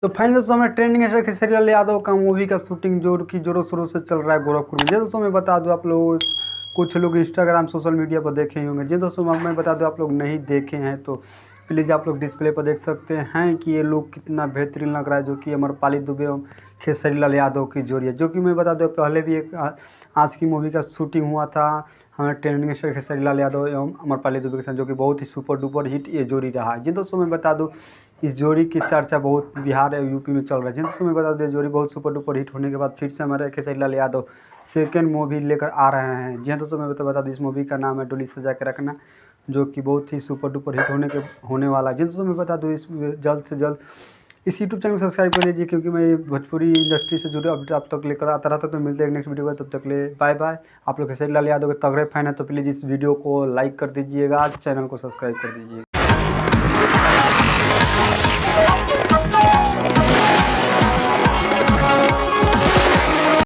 तो फाइनली दोस्तों हमें ट्रेंडिंग स्टार खेसारी यादव का मूवी का शूटिंग जोरों शोरों से चल रहा है गोरखपुर में। जी दोस्तों मैं बता दूं, आप लोग कुछ लोग इंस्टाग्राम सोशल मीडिया पर देखे ही होंगे। जी दोस्तों मैं बता दूं, आप लोग नहीं देखे हैं तो प्लीज़ आप लोग डिस्प्ले पर देख सकते हैं कि ये लोग कितना बेहतरीन लग रहा है, जो कि अमरपाली दुबे एवं खेसारी लाल यादव की जोड़ी है। जो कि मैं बता दूं, पहले भी एक आज की मूवी का शूटिंग हुआ था हमें ट्रेंडिंग स्टार खेसारी लाल यादव एवं अमरपाली दुबे के साथ, जो कि बहुत ही सुपर डुपर हिट ये जोड़ी रहा है। जी दोस्तों मैं बता दूं, इस जोड़ी की चर्चा बहुत बिहार और यूपी में चल रहा है। जिन दोस्तों मैं बता दें, जोड़ी बहुत सुपर डुपर हिट होने के बाद फिर से हमारे खेसारी लाल यादव सेकेंड मूवी लेकर आ रहे हैं। जी हाँ दोस्तों मैं बता दूं, इस मूवी का नाम है डोली सजा के रखना, जो कि बहुत ही सुपर डुपर हिट होने वाला है। जिन दोस्तों मैं बता दूं, इस जल्द से जल्द इस यूट्यूब चैनल को सब्सक्राइब कर लीजिए, क्योंकि मैं भोजपुरी इंडस्ट्री से जुड़े अपडेट आप तक लेकर आता रहता। तो मिलते हैं नेक्स्ट वीडियो में, तब तक ले बाय बाय। आप लोग खेसारी लाल यादव के तगड़े फैन है तो प्लीज़ इस वीडियो को लाइक कर दीजिएगा, चैनल को सब्सक्राइब कर दीजिएगा।